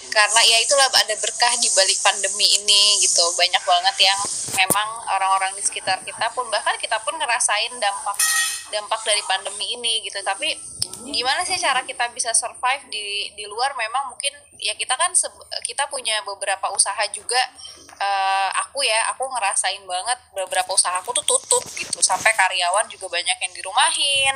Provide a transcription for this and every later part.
karena ya itulah ada berkah di balik pandemi ini gitu. Banyak banget yang memang orang-orang di sekitar kita pun, bahkan kita pun ngerasain dampak dari pandemi ini gitu. Tapi gimana sih cara kita bisa survive di luar? Memang mungkin ya kita kan kita punya beberapa usaha juga. Aku ngerasain banget beberapa usaha aku tuh tutup gitu, sampai karyawan juga banyak yang dirumahin.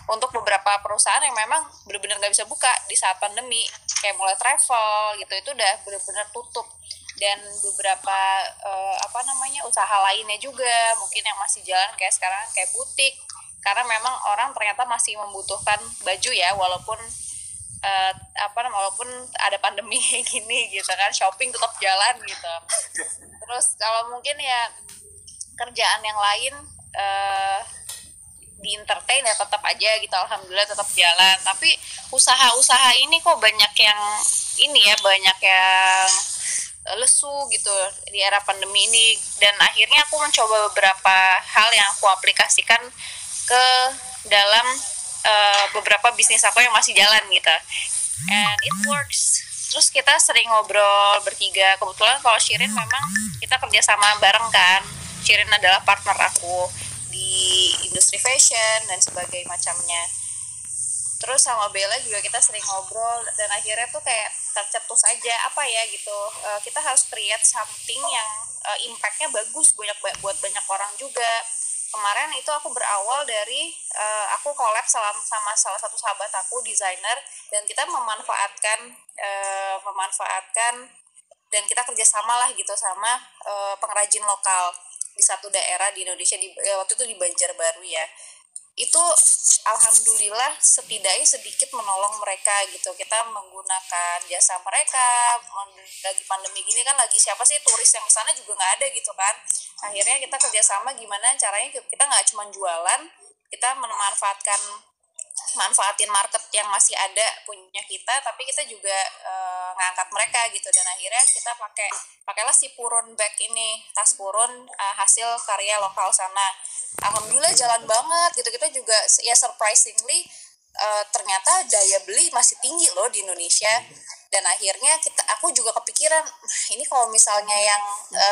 Untuk beberapa perusahaan yang memang benar-benar nggak bisa buka di saat pandemi, kayak mulai travel gitu, itu udah benar-benar tutup. Dan beberapa usaha lainnya juga mungkin yang masih jalan kayak sekarang, kayak butik, karena memang orang ternyata masih membutuhkan baju ya, walaupun walaupun ada pandemi kayak gini gitu kan, shopping tetap jalan gitu. Terus kalau mungkin ya kerjaan yang lain di entertain ya tetap aja gitu, alhamdulillah tetap jalan. Tapi usaha-usaha ini kok banyak yang lesu gitu di era pandemi ini. Dan akhirnya aku mencoba beberapa hal yang aku aplikasikan ke dalam beberapa bisnis aku yang masih jalan gitu, and it works. Terus kita sering ngobrol bertiga. Kebetulan kalau Shirin memang kita kerjasama bareng kan. Shirin adalah partner aku di industri fashion dan sebagainya macamnya. Terus sama Bella juga kita sering ngobrol, dan akhirnya tuh kayak tercetus aja apa ya gitu, kita harus create something yang impact-nya bagus buat banyak orang juga. Kemarin itu aku berawal dari aku collab sama salah satu sahabat aku, desainer, dan kita memanfaatkan dan kita kerjasama lah gitu sama pengrajin lokal di satu daerah di Indonesia, waktu itu di Banjarbaru ya. Itu alhamdulillah setidaknya sedikit menolong mereka gitu. Kita menggunakan jasa mereka. Lagi pandemi gini kan, lagi siapa sih turis yang kesana juga nggak ada gitu kan. Akhirnya kita kerjasama gimana caranya kita nggak cuma jualan, kita manfaatin market yang masih ada punya kita, tapi kita juga ngangkat mereka gitu. Dan akhirnya kita pakailah si Purun bag ini, tas Purun hasil karya lokal sana. Alhamdulillah jalan banget gitu. Kita juga ya surprisingly ternyata daya beli masih tinggi loh di Indonesia. Dan akhirnya aku juga kepikiran, ini kalau misalnya yang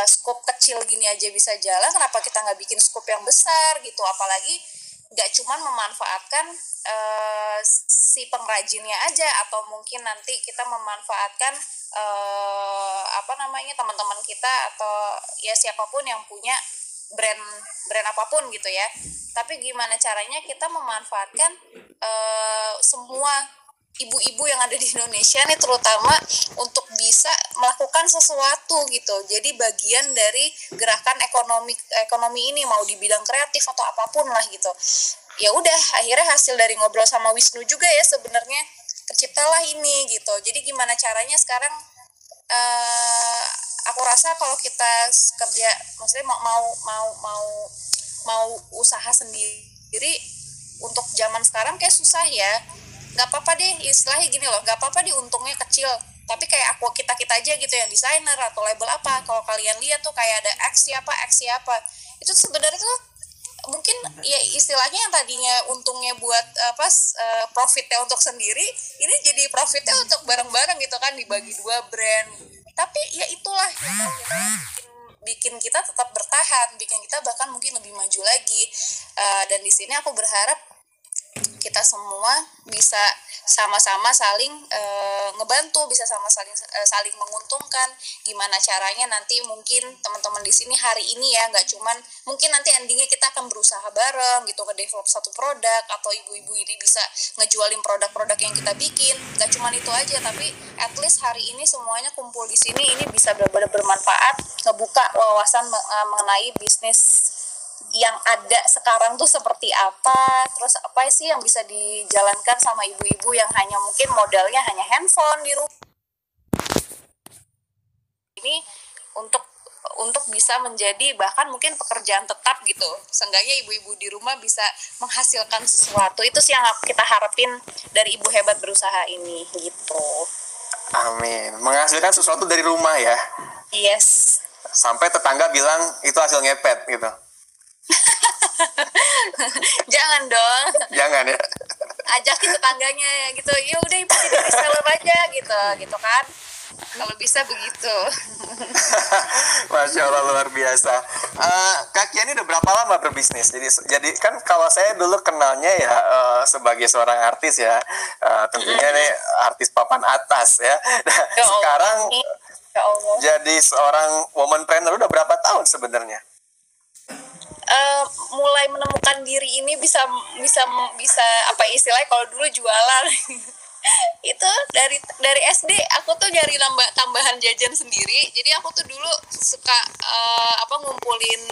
scope kecil gini aja bisa jalan, kenapa kita nggak bikin scope yang besar gitu? Apalagi nggak cuma memanfaatkan si pengrajinnya aja, atau mungkin nanti kita memanfaatkan teman-teman kita, atau ya siapapun yang punya brand apapun gitu ya. Tapi gimana caranya kita memanfaatkan semua ibu-ibu yang ada di Indonesia nih, terutama untuk bisa melakukan sesuatu gitu. Jadi bagian dari gerakan ekonomi ini, mau di bidang kreatif atau apapun lah gitu. Ya udah, akhirnya hasil dari ngobrol sama Wisnu juga ya sebenarnya terciptalah ini gitu. Jadi gimana caranya sekarang aku rasa kalau kita kerja, maksudnya mau usaha sendiri untuk zaman sekarang kayak susah ya. Nggak apa-apa deh, istilahnya gini loh, nggak apa-apa deh untungnya kecil, tapi kayak kita aja gitu yang desainer atau label apa, kalau kalian lihat tuh kayak ada X siapa, itu sebenarnya tuh mungkin ya istilahnya yang tadinya untungnya buat profitnya untuk sendiri, ini jadi profitnya untuk bareng-bareng gitu kan, dibagi dua brand. Tapi ya itulah yang bikin kita tetap bertahan, bikin kita bahkan mungkin lebih maju lagi. Dan di sini aku berharap kita semua bisa sama-sama saling ngebantu, bisa saling menguntungkan. Gimana caranya nanti mungkin teman-teman di sini hari ini ya, nggak cuman mungkin nanti endingnya kita akan berusaha bareng gitu, nge-develop satu produk, atau ibu-ibu ini bisa ngejualin produk-produk yang kita bikin. Nggak cuman itu aja, tapi at least hari ini semuanya kumpul di sini, ini bisa benar-benar bermanfaat, ngebuka wawasan mengenai bisnis yang ada sekarang tuh seperti apa, terus apa sih yang bisa dijalankan sama ibu-ibu yang hanya mungkin modalnya hanya handphone di rumah ini, untuk bisa menjadi bahkan mungkin pekerjaan tetap gitu. Seenggaknya ibu-ibu di rumah bisa menghasilkan sesuatu. Itu sih yang kita harapin dari Ibu Hebat Berusaha ini gitu. Amin. Menghasilkan sesuatu dari rumah ya. Yes. Sampai tetangga bilang itu hasil ngepet gitu. Jangan dong. Jangan ya. ajakin tetangganya gitu, ya udah ibu jadi reseller aja gitu kan, kalau bisa begitu. Masya Allah, luar biasa. Kak Kia ini udah berapa lama berbisnis? Jadi kan kalau saya dulu kenalnya ya sebagai seorang artis ya, tentunya nih artis papan atas ya. Nah, Ya Allah. sekarang Ya Allah. jadi seorang womanpreneur udah berapa tahun sebenarnya? Mulai menemukan diri ini bisa apa istilahnya, kalau dulu jualan itu dari SD aku tuh nyari tambahan jajan sendiri. Jadi aku tuh dulu suka ngumpulin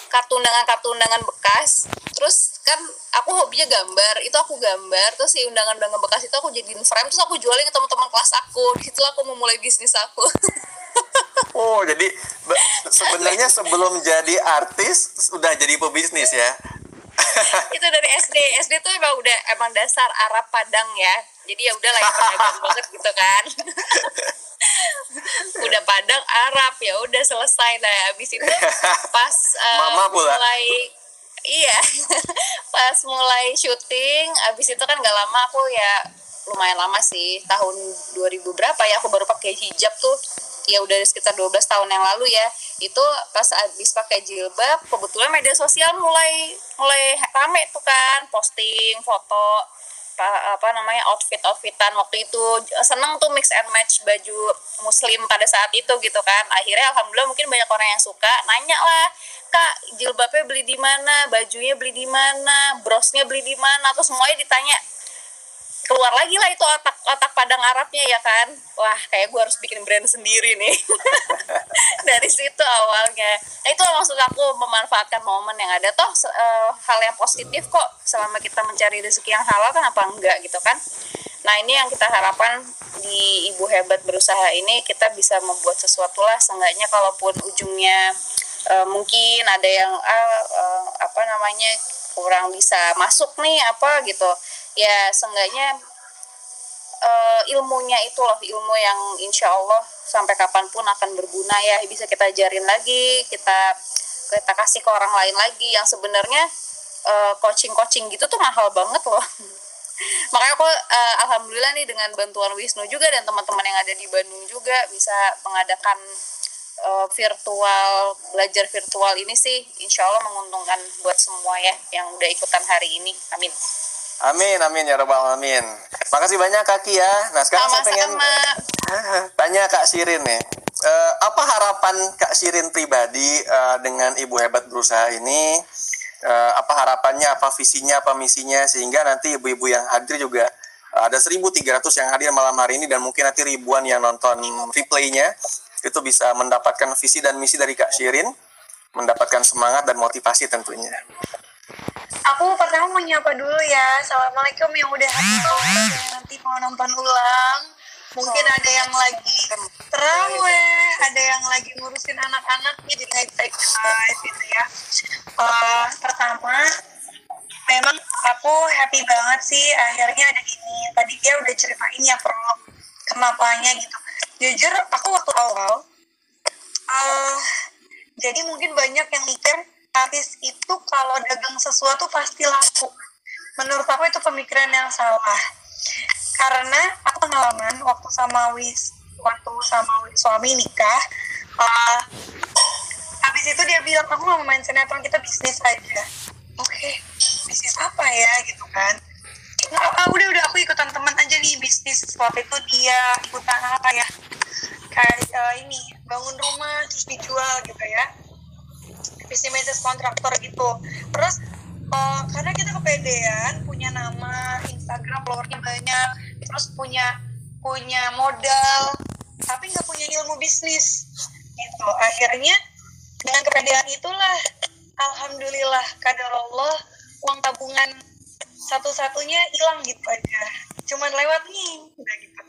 kartu undangan bekas. Terus kan aku hobinya gambar, itu aku gambar, terus si undangan bekas itu aku jadiin frame, terus aku jualin ke teman-teman kelas aku. Disitulah aku memulai bisnis aku. Oh, jadi sebenarnya sebelum jadi artis sudah jadi pebisnis ya? Itu dari SD tuh emang dasar Arab Padang ya, jadi ya udahlah ya pedagang banget gitu kan. Udah Padang Arab, ya udah selesai. Nah abis itu pas Mama pula. iya pas mulai syuting, abis itu kan gak lama aku ya, lumayan lama sih, tahun 2000 berapa ya aku baru pakai hijab tuh, ya udah sekitar 12 tahun yang lalu ya. Itu pas abis pakai jilbab, kebetulan media sosial mulai rame tuh kan, posting foto outfitan waktu itu. Seneng tuh mix and match baju muslim pada saat itu gitu kan. Akhirnya alhamdulillah mungkin banyak orang yang suka, nanya lah, Kak jilbabnya beli di mana, bajunya beli di mana, brosnya beli di mana, terus semuanya ditanya. Keluar lagi lah itu otak Padang Arabnya ya kan. Wah, kayak gue harus bikin brand sendiri nih. Dari situ awalnya. Nah, itu maksud aku, memanfaatkan momen yang ada. Toh hal yang positif kok selama kita mencari rezeki yang halal kan, apa enggak gitu kan. Nah, ini yang kita harapkan di Ibu Hebat Berusaha ini, kita bisa membuat sesuatu lah, seenggaknya kalaupun ujungnya mungkin ada yang kurang bisa masuk nih apa gitu. Ya seenggaknya ilmunya itu loh, ilmu yang insya Allah sampai kapanpun akan berguna ya, bisa kita ajarin lagi, kita kasih ke orang lain lagi. Yang sebenarnya coaching gitu tuh mahal banget loh. Makanya aku alhamdulillah nih dengan bantuan Wisnu juga dan teman-teman yang ada di Bandung juga bisa mengadakan belajar virtual ini sih, insya Allah menguntungkan buat semua ya yang udah ikutan hari ini. Amin. Amin ya rabbal alamin. Makasih banyak Kak Kia. Nah sekarang saya pengen tanya Kak Shirin nih. Apa harapan Kak Shirin pribadi dengan Ibu Hebat Berusaha ini? Apa harapannya, apa visinya, apa misinya, sehingga nanti ibu-ibu yang hadir juga ada 1.300 yang hadir malam hari ini, dan mungkin nanti ribuan yang nonton replaynya itu bisa mendapatkan visi dan misi dari Kak Shirin, mendapatkan semangat dan motivasi tentunya. Aku pertama mau nyapa dulu ya. Assalamualaikum yang udah hadir, nanti mau nonton ulang. Mungkin ada yang lagi terawih, ada yang lagi ngurusin anak-anaknya di naik-naik gitu ya. Pertama, memang aku happy banget sih akhirnya ada ini. Tadi dia udah ceritain ya prolog kenapanya gitu. Jujur aku waktu awal, jadi mungkin banyak yang mikir artis itu kalau dagang sesuatu pasti laku. Menurut aku itu pemikiran yang salah. Karena aku pengalaman waktu sama suami nikah, habis itu dia bilang, aku nggak mau main sinetron, kita bisnis aja. Oke, bisnis apa ya gitu kan? Udah aku ikutan teman aja nih bisnis. Waktu itu dia ikutan apa ya? Kayak ini, bangun rumah terus dijual gitu ya. Bisnis kontraktor gitu. Terus karena kita kepedean, punya nama, Instagram followernya banyak, terus punya modal, tapi nggak punya ilmu bisnis gitu. Akhirnya dengan kepedean itulah, alhamdulillah qadarullah, uang tabungan satu-satunya hilang gitu aja, cuman lewat nih udah gitu.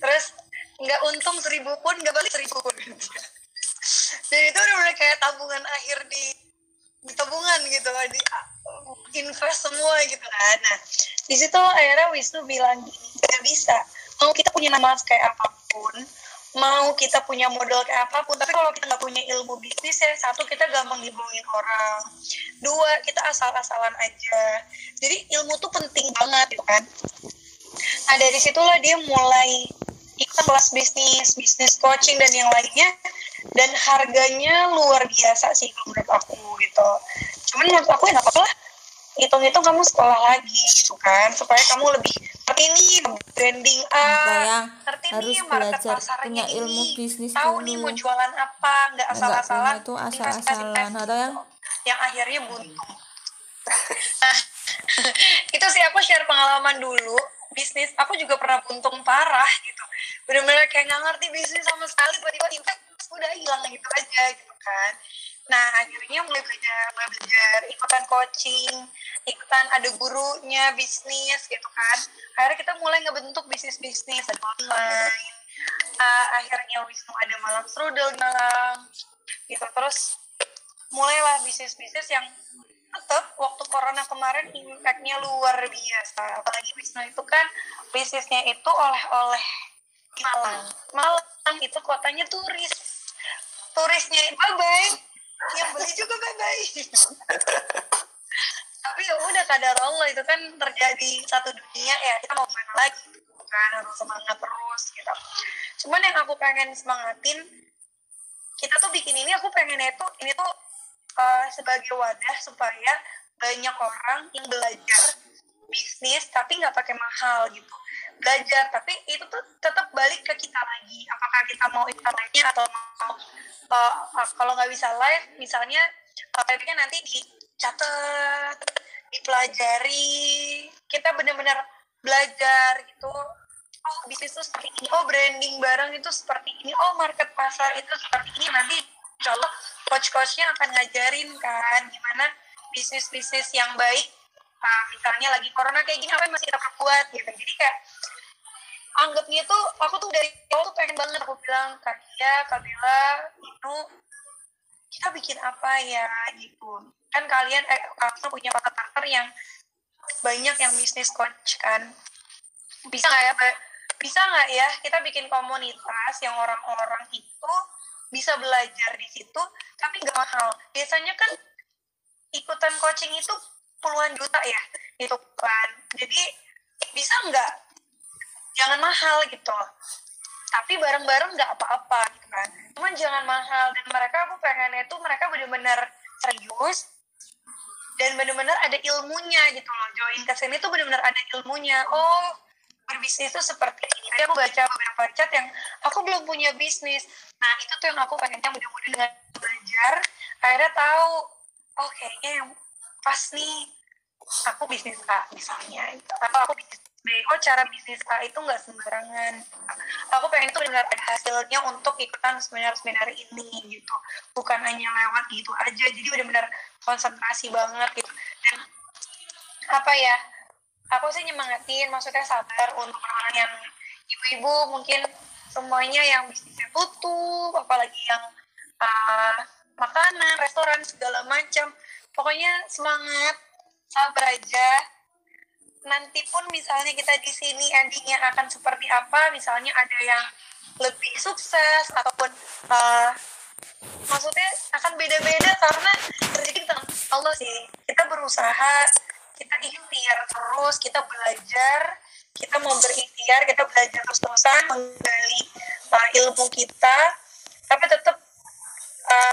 Terus nggak untung 1.000 pun, nggak balik 1.000 pun. Dan itu udah kayak tabungan akhir di tabungan gitu, di invest semua gitu kan. Nah di situ akhirnya Wisnu bilang gini, nggak bisa, mau kita punya nama kayak apapun, mau kita punya modal kayak apapun, tapi kalau kita nggak punya ilmu bisnis ya, satu, kita gampang dibohongin orang, dua, kita asal-asalan aja. Jadi ilmu tuh penting banget gitu kan. Nah dari situlah dia mulai ikut kelas bisnis coaching dan yang lainnya, dan harganya luar biasa sih menurut aku gitu. Cuman menurut aku ya nggak apa-apa lah, hitung-hitung kamu sekolah lagi gitu kan, supaya kamu lebih ngerti nih branding Bayang ngerti harus nih market belajar pasarnya punya ilmu ini, bisnis tahu nih dulu. mau jualan apa, nggak Nggak asal-asalan punya tuh investasi asal-asalan atau yang akhirnya buntu. Nah itu sih aku share pengalaman dulu bisnis. Aku juga pernah buntung parah gitu, bener-bener kayak nggak ngerti bisnis sama sekali, tiba-tiba invest udah hilang gitu aja gitu kan. Nah akhirnya mulai belajar ikutan coaching, ikutan ada gurunya bisnis gitu kan. Akhirnya kita mulai ngebentuk bisnis ada online. Akhirnya Wisnu ada malam strudel di Malang gitu. Terus mulailah bisnis yang tetap waktu corona kemarin impact-nya luar biasa. Apalagi Wisnu itu kan bisnisnya itu oleh-oleh di Malang. Malang itu kotanya turisnya bye-bye, yang beli juga bye-bye. Tapi ya udah, kadar Allah itu kan terjadi satu dunia ya, kita mau mana lagi kan, harus semangat terus gitu. Cuman yang aku pengen semangatin, kita tuh bikin ini, aku pengennya itu ini tuh sebagai wadah supaya banyak orang yang belajar bisnis tapi nggak pakai mahal gitu, belajar tapi itu tuh tetap balik ke kita lagi, apakah kita mau ikut live-nya atau mau kalau nggak bisa live misalnya live-nya nanti dicatat, dipelajari, kita benar-benar belajar gitu. Oh bisnis itu seperti ini, oh branding barang itu seperti ini, oh market pasar itu seperti ini. Nanti insya Allah coach-coachnya akan ngajarin kan gimana bisnis yang baik. Misalnya lagi corona kayak gini, apa yang masih kita perbuat gitu. Jadi kayak anggapnya tuh, aku tuh dari awal tuh pengen banget, aku bilang Kak Dia, Kak Bella, itu kita bikin apa ya gitu. Kan kalian punya partner yang banyak yang bisnis coach kan. Bisa nggak ya kita bikin komunitas yang orang-orang itu bisa belajar di situ tapi nggak mahal. Biasanya kan ikutan coaching itu puluhan juta ya gitu kan. Jadi bisa nggak, jangan mahal gitu, tapi bareng-bareng nggak apa-apa gitu kan. Cuman jangan mahal, dan aku pengennya itu mereka benar-benar serius dan benar-benar ada ilmunya gitu loh. Join ke sini tuh benar-benar ada ilmunya. Oh berbisnis itu seperti ini. Jadi aku baca beberapa chat yang aku belum punya bisnis. Nah itu tuh yang aku pengennya, mudah-mudahan dengan belajar akhirnya tahu, oh kayaknya yang pas nih aku bisnis A misalnya, atau aku bisnis B. Oh cara bisnis A itu nggak sembarangan. Aku pengen tuh benar ada hasilnya untuk ikutan seminar ini gitu, bukan hanya lewat gitu aja. Jadi benar-benar konsentrasi banget gitu. Dan apa ya, aku sih nyemangatin, maksudnya sabar untuk orang yang ibu-ibu mungkin semuanya yang bisnisnya tutup, apalagi yang makanan, restoran, segala macam. Pokoknya semangat, sabar aja. Nanti pun misalnya kita di sini endingnya akan seperti apa, misalnya ada yang lebih sukses ataupun maksudnya akan beda-beda karena rezeki tentang Allah sih. Kita berusaha, kita ikhtiar terus, kita belajar, kita mau berikhtiar, kita belajar terus-terusan menggali ilmu kita, tapi tetap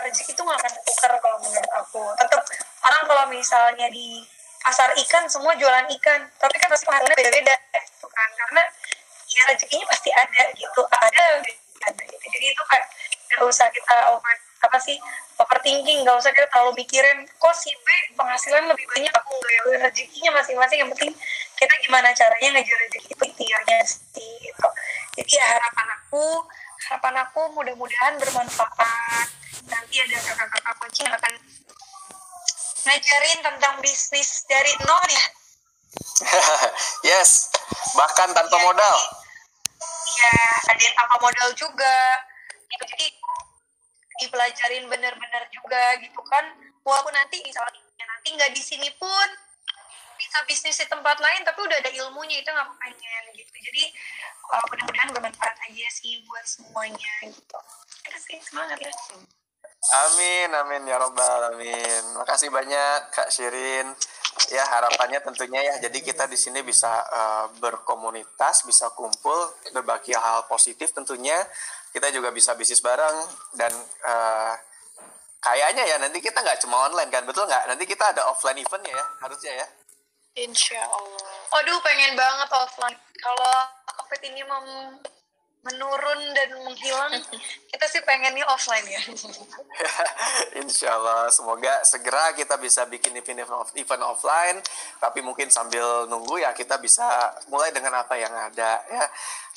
rezeki itu nggak akan tukar kalau menurut aku. Tetap orang kalau misalnya di pasar ikan semua jualan ikan, tapi kan pasti harganya beda-beda gitu kan, karena ya rezekinya pasti ada gitu, ada gitu. Jadi itu kayak nggak usah kita overthinking, nggak usah kita terlalu mikirin kok si B penghasilan lebih banyak aku nggak, ya rezekinya masing-masing, yang penting kita gimana caranya ngejar rezeki itu ikhtiarnya sih gitu. Jadi ya harapan aku mudah-mudahan bermanfaat. Nanti ada kakak-kakak coaching yang akan ngajarin tentang bisnis dari nol ya. Yes, bahkan tanpa modal. Iya, ada yang tanpa modal juga gitu. Jadi dipelajarin benar-benar juga gitu kan, walaupun nanti misalnya nanti nggak di sini pun bisa bisnis di tempat lain tapi udah ada ilmunya, itu nggak pengen gitu. Jadi mudah-mudahan bermanfaat aja sih buat semuanya gitu. Terima kasih, semangat ya. Amin, amin ya robbal alamin. Makasih banyak Kak Shirin. Ya harapannya tentunya ya, jadi kita di sini bisa berkomunitas, bisa kumpul, berbagi hal positif tentunya. Kita juga bisa bisnis bareng dan kayaknya ya nanti kita nggak cuma online kan, betul nggak? Nanti kita ada offline eventnya ya, harusnya ya. Insya Allah. Aduh, pengen banget offline. Kalau COVID ini menurun dan menghilang, kita sih pengennya offline ya. Insya Allah, semoga segera kita bisa bikin event offline, tapi mungkin sambil nunggu ya kita bisa mulai dengan apa yang ada ya.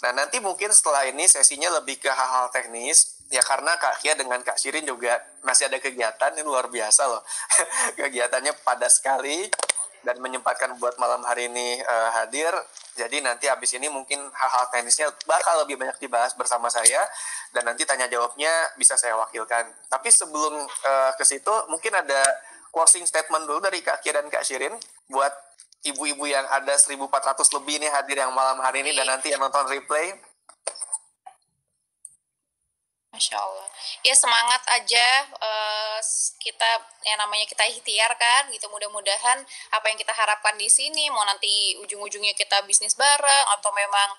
Nah nanti mungkin setelah ini sesinya lebih ke hal-hal teknis, ya karena Kak Kia dengan Kak Shirin juga masih ada kegiatan, ini luar biasa loh. Kegiatannya padat sekali dan menyempatkan buat malam hari ini hadir. Jadi nanti habis ini mungkin hal-hal teknisnya bakal lebih banyak dibahas bersama saya dan nanti tanya jawabnya bisa saya wakilkan. Tapi sebelum ke situ mungkin ada closing statement dulu dari Kak Kia dan Kak Shirin buat ibu-ibu yang ada 1.400 lebih nih hadir yang malam hari ini dan nanti yang nonton replay. Masya Allah. Ya semangat aja, kita yang namanya kita ikhtiar kan gitu. Mudah-mudahan apa yang kita harapkan di sini, mau nanti ujung-ujungnya kita bisnis bareng atau memang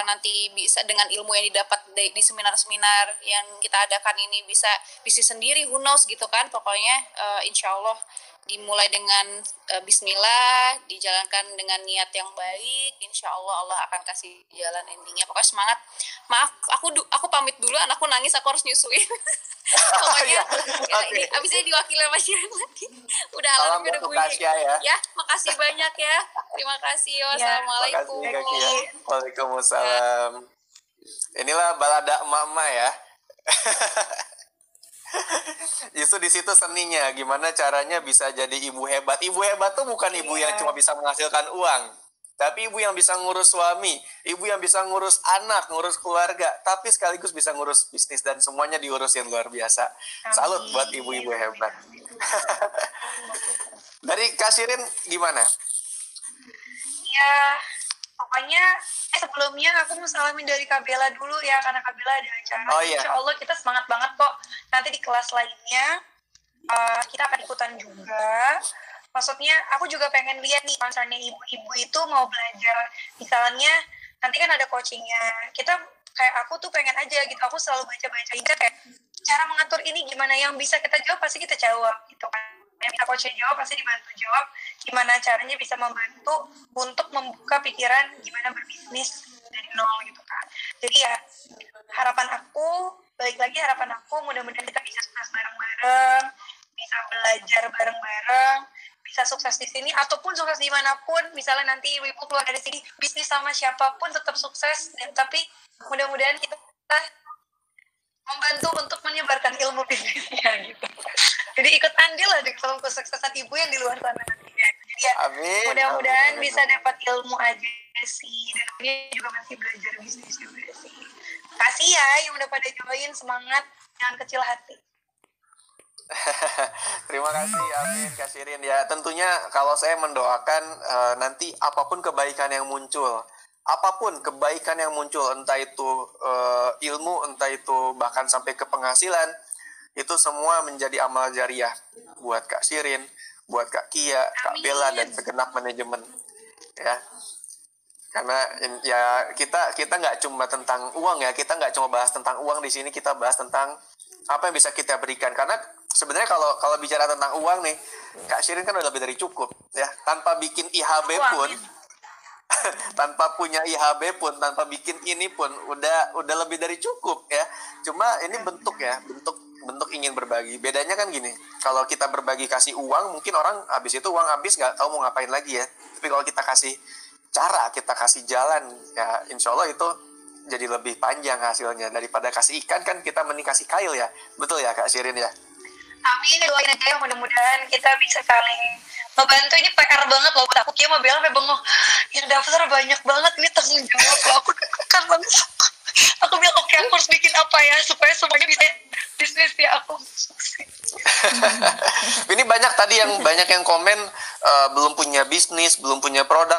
nanti bisa dengan ilmu yang didapat di seminar-seminar yang kita adakan ini bisa bisnis sendiri, who knows gitu kan. Pokoknya insya Allah dimulai dengan bismillah, dijalankan dengan niat yang baik, insya Allah Allah akan kasih jalan endingnya. Pokoknya semangat. Maaf, aku pamit dulu, anakku nangis, aku harus nyusuin. Pokoknya Okay. abis ini diwakili sama Shirin lagi. Udah alarmnya udah bunyi. Ya, makasih banyak ya. Terima kasih. Wassalamualaikum. Waalaikumsalam. Inilah balada emak-emak ya. Justru di situ seninya, gimana caranya bisa jadi ibu hebat. Ibu hebat tuh bukan ibu yang cuma bisa menghasilkan uang, tapi ibu yang bisa ngurus suami, ibu yang bisa ngurus anak, ngurus keluarga, tapi sekaligus bisa ngurus bisnis dan semuanya diurusin luar biasa. Salut buat ibu-ibu hebat. Dari Kak Shirin gimana? Ya, pokoknya sebelumnya aku mau salamin dari Kak Bella dulu ya, karena Kak Bella ada acara. Oh, iya. Insya Allah kita semangat banget kok. Nanti di kelas lainnya kita akan ikutan juga. Maksudnya aku juga pengen lihat nih, misalnya ibu-ibu itu mau belajar, misalnya nanti kan ada coachingnya. Kita kayak aku tuh pengen aja gitu, aku selalu baca-bacain kayak cara mengatur ini gimana, yang bisa kita jawab pasti kita jawab gitu kan. Yang bisa coachnya jawab pasti dibantu jawab, gimana caranya bisa membantu untuk membuka pikiran gimana berbisnis dari nol gitu kan. Jadi ya harapan aku, balik lagi harapan aku, mudah-mudahan kita bisa sukses bareng-bareng, bisa belajar bareng-bareng, bisa sukses di sini ataupun sukses dimanapun. Misalnya nanti ibu keluar dari sini bisnis sama siapapun tetap sukses, dan tapi mudah-mudahan kita membantu untuk menyebarkan ilmu bisnisnya gitu. Jadi ikut andil lah di dalam kesuksesan ibu yang di luar sana nantinya. Jadi ya Amin, mudah-mudahan amin. bisa dapat ilmu aja sih, dan ini juga masih belajar bisnis juga sih. Kasih ya yang udah pada join, semangat, jangan kecil hati. Terima kasih, amin Kak Shirin ya. Tentunya kalau saya mendoakan nanti apapun kebaikan yang muncul, entah itu ilmu, entah itu bahkan sampai ke penghasilan, itu semua menjadi amal jariah buat Kak Shirin, buat Kak Kia, Kak Bella dan segenap manajemen ya. Karena ya kita nggak cuma tentang uang ya, kita nggak cuma bahas tentang uang di sini, kita bahas tentang apa yang bisa kita berikan. Karena sebenarnya kalau bicara tentang uang nih, Kak Shirin kan udah lebih dari cukup ya. Tanpa bikin IHB pun, tanpa punya IHB pun, tanpa bikin ini pun udah lebih dari cukup ya. Cuma ini bentuk ingin berbagi. Bedanya kan gini, kalau kita berbagi kasih uang, mungkin orang habis itu uang habis nggak tahu mau ngapain lagi ya. Tapi kalau kita kasih cara, kita kasih jalan, ya insya Allah itu jadi lebih panjang hasilnya daripada kasih ikan kan kita mending kasih kail ya. Betul ya Kak Shirin ya? Amin, doain aja mudah-mudahan kita bisa saling membantu. Ini PR banget loh buat aku. Kia mau bilang sampai bengong, yang daftar banyak banget, ini tanggung jawab loh. Aku kan banget. Aku bilang oke, aku harus bikin apa ya supaya semuanya bisa bisnis ya aku. Ini banyak tadi yang banyak yang komen belum punya bisnis, belum punya produk.